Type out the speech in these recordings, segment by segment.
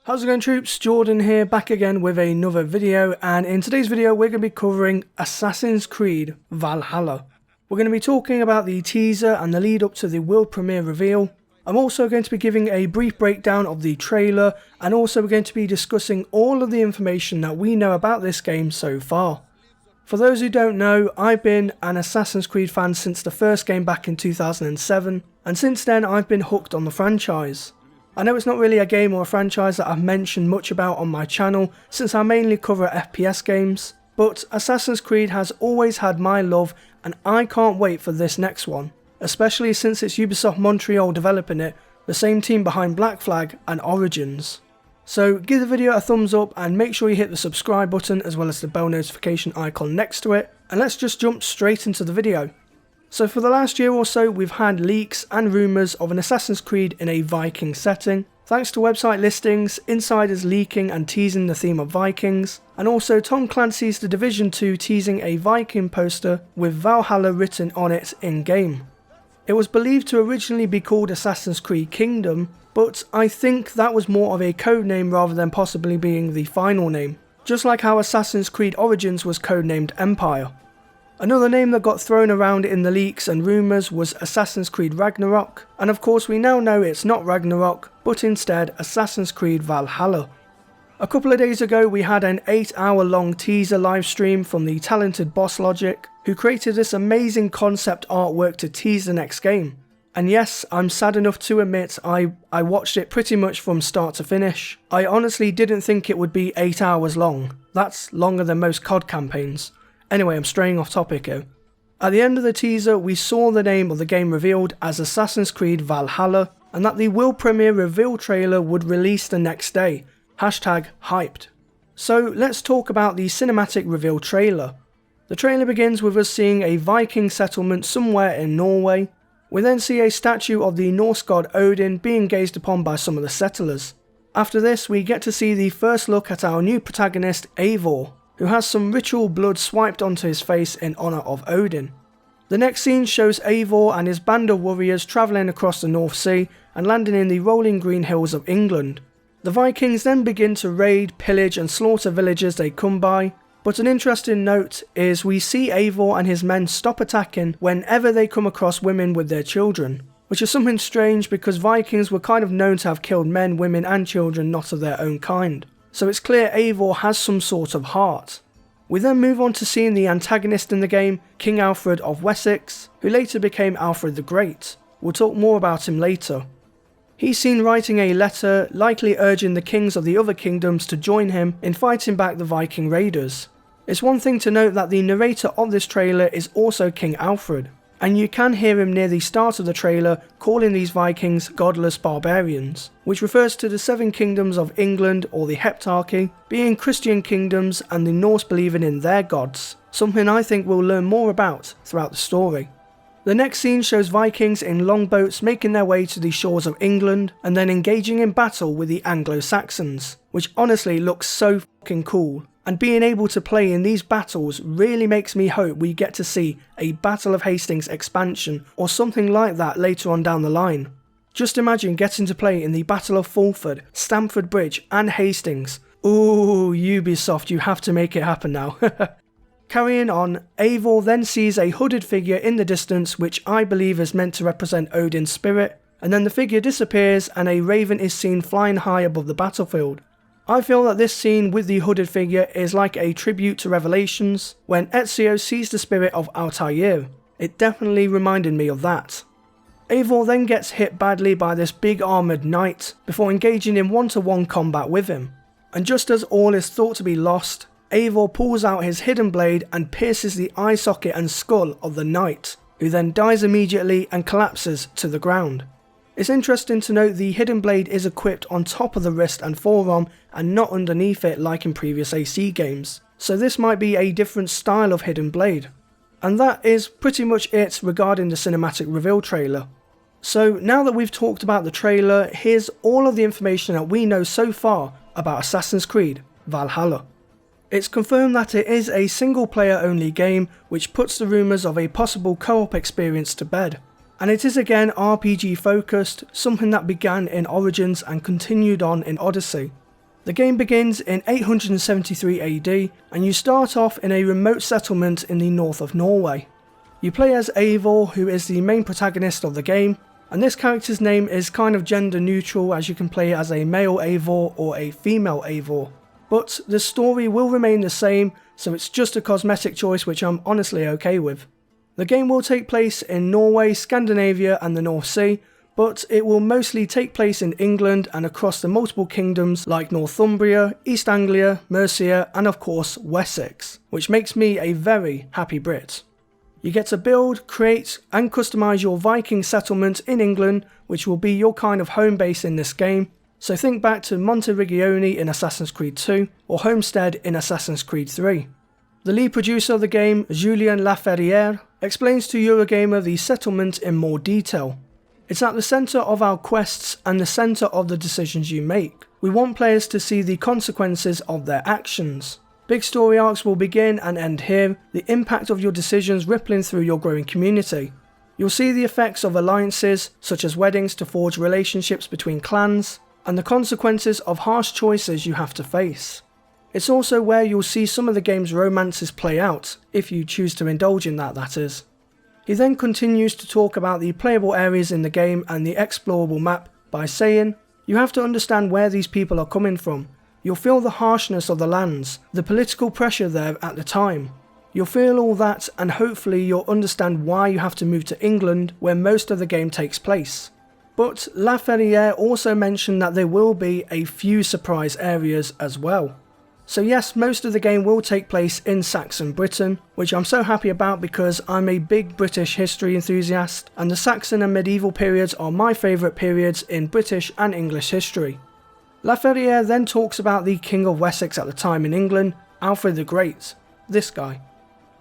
How's it going, troops? Jordan here, back again with another video, and in today's video we're going to be covering Assassin's Creed Valhalla. We're going to be talking about the teaser and the lead up to the world premiere reveal. I'm also going to be giving a brief breakdown of the trailer, and also we're going to be discussing all of the information that we know about this game so far. For those who don't know, I've been an Assassin's Creed fan since the first game back in 2007, and since then I've been hooked on the franchise. I know it's not really a game or a franchise that I've mentioned much about on my channel since I mainly cover FPS games, but Assassin's Creed has always had my love and I can't wait for this next one, especially since it's Ubisoft Montreal developing it, the same team behind Black Flag and Origins. So give the video a thumbs up and make sure you hit the subscribe button as well as the bell notification icon next to it, and let's just jump straight into the video. So for the last year or so we've had leaks and rumours of an Assassin's Creed in a Viking setting, thanks to website listings, insiders leaking and teasing the theme of Vikings, and also Tom Clancy's The Division 2 teasing a Viking poster with Valhalla written on it in-game. It was believed to originally be called Assassin's Creed Kingdom, but I think that was more of a code name rather than possibly being the final name, just like how Assassin's Creed Origins was codenamed Empire. Another name that got thrown around in the leaks and rumours was Assassin's Creed Ragnarok, and of course we now know it's not Ragnarok, but instead Assassin's Creed Valhalla. A couple of days ago we had an 8-hour long teaser livestream from the talented Boss Logic, who created this amazing concept artwork to tease the next game. And yes, I'm sad enough to admit I watched it pretty much from start to finish. I honestly didn't think it would be 8 hours long. That's longer than most COD campaigns. Anyway, I'm straying off topic here. At the end of the teaser, we saw the name of the game revealed as Assassin's Creed Valhalla, and that the world premiere reveal trailer would release the next day. #hyped. So let's talk about the cinematic reveal trailer. The trailer begins with us seeing a Viking settlement somewhere in Norway. We then see a statue of the Norse god Odin being gazed upon by some of the settlers. After this, we get to see the first look at our new protagonist, Eivor, who has some ritual blood swiped onto his face in honour of Odin. The next scene shows Eivor and his band of warriors travelling across the North Sea and landing in the rolling green hills of England. The Vikings then begin to raid, pillage and slaughter villages they come by, but an interesting note is we see Eivor and his men stop attacking whenever they come across women with their children, which is something strange because Vikings were kind of known to have killed men, women and children not of their own kind. So it's clear Eivor has some sort of heart. We then move on to seeing the antagonist in the game, King Alfred of Wessex, who later became Alfred the Great. We'll talk more about him later. He's seen writing a letter, likely urging the kings of the other kingdoms to join him in fighting back the Viking raiders. It's one thing to note that the narrator of this trailer is also King Alfred, and you can hear him near the start of the trailer calling these Vikings godless barbarians, which refers to the 7 kingdoms of England, or the Heptarchy, being Christian kingdoms and the Norse believing in their gods, something I think we'll learn more about throughout the story. The next scene shows Vikings in longboats making their way to the shores of England and then engaging in battle with the Anglo-Saxons, which honestly looks so fucking cool. And being able to play in these battles really makes me hope we get to see a Battle of Hastings expansion or something like that later on down the line. Just imagine getting to play in the Battle of Fulford, Stamford Bridge and Hastings. Ooh, Ubisoft, you have to make it happen now. Carrying on, Eivor then sees a hooded figure in the distance which I believe is meant to represent Odin's spirit, and then the figure disappears and a raven is seen flying high above the battlefield. I feel that this scene with the hooded figure is like a tribute to Revelations, when Ezio sees the spirit of Altair. It definitely reminded me of that. Eivor then gets hit badly by this big armoured knight, before engaging in one-to-one combat with him. And just as all is thought to be lost, Eivor pulls out his hidden blade and pierces the eye socket and skull of the knight, who then dies immediately and collapses to the ground. It's interesting to note the hidden blade is equipped on top of the wrist and forearm and not underneath it like in previous AC games, so this might be a different style of hidden blade. And that is pretty much it regarding the cinematic reveal trailer. So now that we've talked about the trailer, here's all of the information that we know so far about Assassin's Creed Valhalla. It's confirmed that it is a single player only game, which puts the rumours of a possible co-op experience to bed. And it is again RPG focused, something that began in Origins and continued on in Odyssey. The game begins in 873 AD, and you start off in a remote settlement in the north of Norway. You play as Eivor, who is the main protagonist of the game, and this character's name is kind of gender neutral, as you can play as a male Eivor or a female Eivor. But the story will remain the same, so it's just a cosmetic choice which I'm honestly okay with. The game will take place in Norway, Scandinavia and the North Sea, but it will mostly take place in England and across the multiple kingdoms like Northumbria, East Anglia, Mercia and of course Wessex, which makes me a very happy Brit. You get to build, create and customise your Viking settlement in England, which will be your kind of home base in this game, so think back to Monteriggioni in Assassin's Creed 2 or Homestead in Assassin's Creed 3. The lead producer of the game, Julien Laferrière, explains to Eurogamer the settlement in more detail. It's at the centre of our quests and the centre of the decisions you make. We want players to see the consequences of their actions. Big story arcs will begin and end here, the impact of your decisions rippling through your growing community. You'll see the effects of alliances, such as weddings to forge relationships between clans, and the consequences of harsh choices you have to face. It's also where you'll see some of the game's romances play out, if you choose to indulge in that is. He then continues to talk about the playable areas in the game and the explorable map by saying, you have to understand where these people are coming from. You'll feel the harshness of the lands, the political pressure there at the time. You'll feel all that and hopefully you'll understand why you have to move to England where most of the game takes place. But Laferrière also mentioned that there will be a few surprise areas as well. So yes, most of the game will take place in Saxon Britain, which I'm so happy about because I'm a big British history enthusiast, and the Saxon and medieval periods are my favourite periods in British and English history. Laferrière then talks about the King of Wessex at the time in England, Alfred the Great, this guy.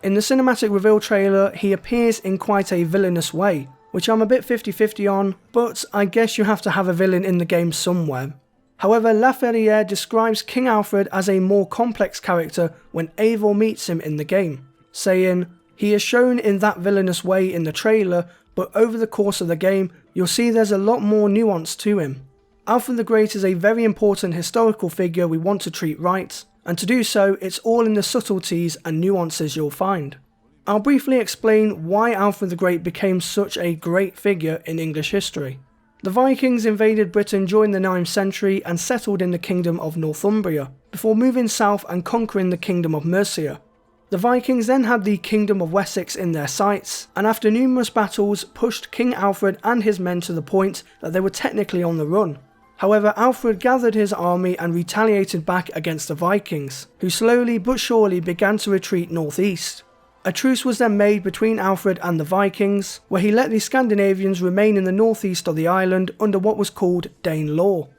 In the cinematic reveal trailer, he appears in quite a villainous way, which I'm a bit 50-50 on, but I guess you have to have a villain in the game somewhere. However, Laferrière describes King Alfred as a more complex character when Eivor meets him in the game, saying, he is shown in that villainous way in the trailer, but over the course of the game, you'll see there's a lot more nuance to him. Alfred the Great is a very important historical figure we want to treat right, and to do so, it's all in the subtleties and nuances you'll find. I'll briefly explain why Alfred the Great became such a great figure in English history. The Vikings invaded Britain during the 9th century and settled in the kingdom of Northumbria, before moving south and conquering the kingdom of Mercia. The Vikings then had the kingdom of Wessex in their sights, and after numerous battles pushed King Alfred and his men to the point that they were technically on the run. However, Alfred gathered his army and retaliated back against the Vikings, who slowly but surely began to retreat northeast. A truce was then made between Alfred and the Vikings, where he let the Scandinavians remain in the northeast of the island under what was called Dane law.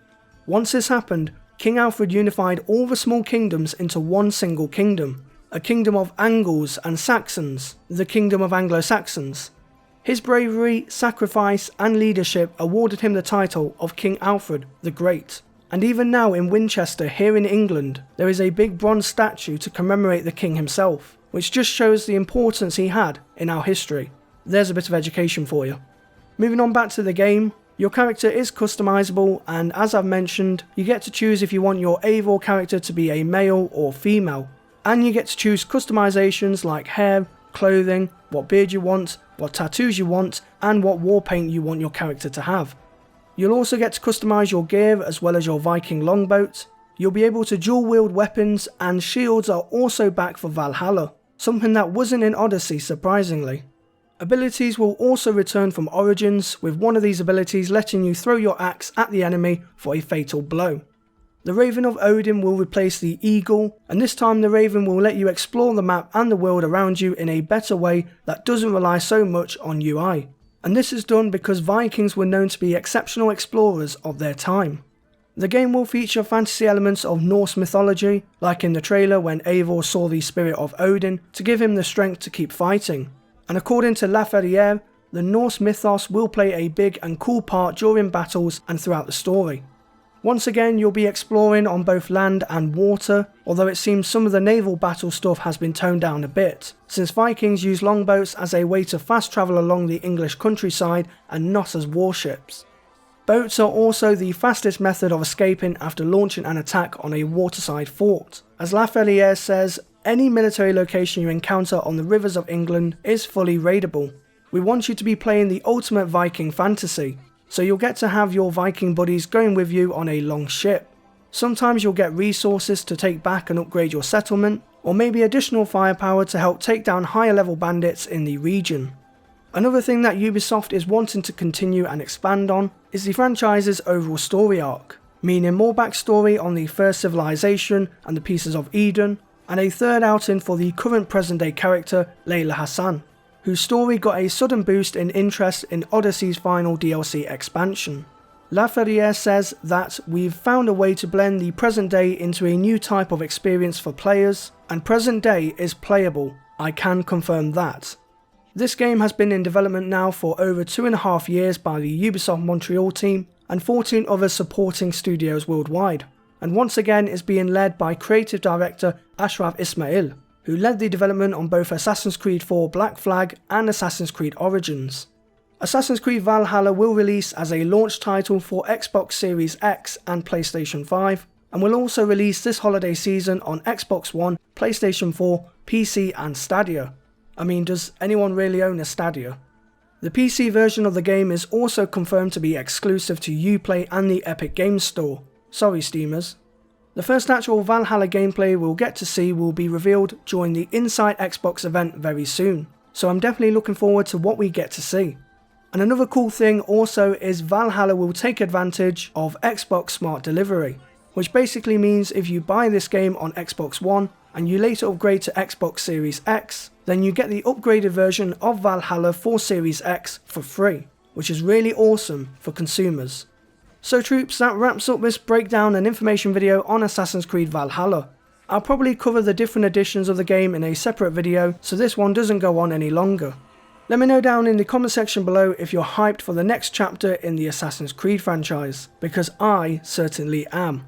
Once this happened, King Alfred unified all the small kingdoms into one single kingdom, a kingdom of Angles and Saxons, the kingdom of Anglo-Saxons. His bravery, sacrifice and leadership awarded him the title of King Alfred the Great. And even now in Winchester here in England, there is a big bronze statue to commemorate the king himself, which just shows the importance he had in our history. There's a bit of education for you. Moving on back to the game, your character is customizable, and as I've mentioned, you get to choose if you want your Eivor character to be a male or female. And you get to choose customizations like hair, clothing, what beard you want, what tattoos you want, and what war paint you want your character to have. You'll also get to customize your gear as well as your Viking longboat. You'll be able to dual wield weapons, and shields are also back for Valhalla, something that wasn't in Odyssey surprisingly. Abilities will also return from Origins, with one of these abilities letting you throw your axe at the enemy for a fatal blow. The Raven of Odin will replace the Eagle, and this time the Raven will let you explore the map and the world around you in a better way that doesn't rely so much on UI. And this is done because Vikings were known to be exceptional explorers of their time. The game will feature fantasy elements of Norse mythology, like in the trailer when Eivor saw the spirit of Odin to give him the strength to keep fighting. And according to Laferrière, the Norse mythos will play a big and cool part during battles and throughout the story. Once again, you'll be exploring on both land and water, although it seems some of the naval battle stuff has been toned down a bit, since Vikings use longboats as a way to fast travel along the English countryside and not as warships. Boats are also the fastest method of escaping after launching an attack on a waterside fort. As Lafayette says, any military location you encounter on the rivers of England is fully raidable. We want you to be playing the ultimate Viking fantasy, so you'll get to have your Viking buddies going with you on a long ship. Sometimes you'll get resources to take back and upgrade your settlement, or maybe additional firepower to help take down higher level bandits in the region. Another thing that Ubisoft is wanting to continue and expand on is the franchise's overall story arc, meaning more backstory on the first civilization and the pieces of Eden, and a third outing for the current present day character Layla Hassan, whose story got a sudden boost in interest in Odyssey's final DLC expansion. Lafayette says that we've found a way to blend the present day into a new type of experience for players, and present day is playable. I can confirm that. This game has been in development now for over 2.5 years by the Ubisoft Montreal team and 14 other supporting studios worldwide, and once again is being led by creative director Ashraf Ismail, who led the development on both Assassin's Creed 4 Black Flag and Assassin's Creed Origins. Assassin's Creed Valhalla will release as a launch title for Xbox Series X and PlayStation 5, and will also release this holiday season on Xbox One, PlayStation 4, PC and Stadia. I mean, does anyone really own a Stadia? The PC version of the game is also confirmed to be exclusive to Uplay and the Epic Games Store. Sorry Steamers. The first actual Valhalla gameplay we'll get to see will be revealed during the Inside Xbox event very soon, so I'm definitely looking forward to what we get to see. And another cool thing also is Valhalla will take advantage of Xbox Smart Delivery, which basically means if you buy this game on Xbox One and you later upgrade to Xbox Series X, then you get the upgraded version of Valhalla for Series X for free, which is really awesome for consumers. So troops, that wraps up this breakdown and information video on Assassin's Creed Valhalla. I'll probably cover the different editions of the game in a separate video, so this one doesn't go on any longer. Let me know down in the comment section below if you're hyped for the next chapter in the Assassin's Creed franchise, because I certainly am.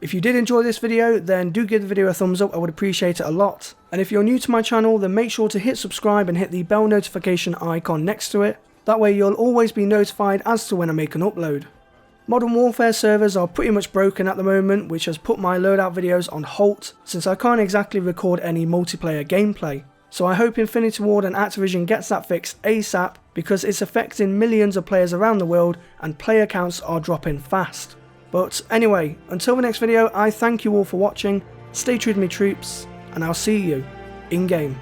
If you did enjoy this video, then do give the video a thumbs up, I would appreciate it a lot. And if you're new to my channel, then make sure to hit subscribe and hit the bell notification icon next to it. That way you'll always be notified as to when I make an upload. Modern Warfare servers are pretty much broken at the moment, which has put my loadout videos on halt, since I can't exactly record any multiplayer gameplay. So I hope Infinity Ward and Activision gets that fixed ASAP, because it's affecting millions of players around the world and player counts are dropping fast. But anyway, until the next video, I thank you all for watching, stay true to me troops, and I'll see you in game.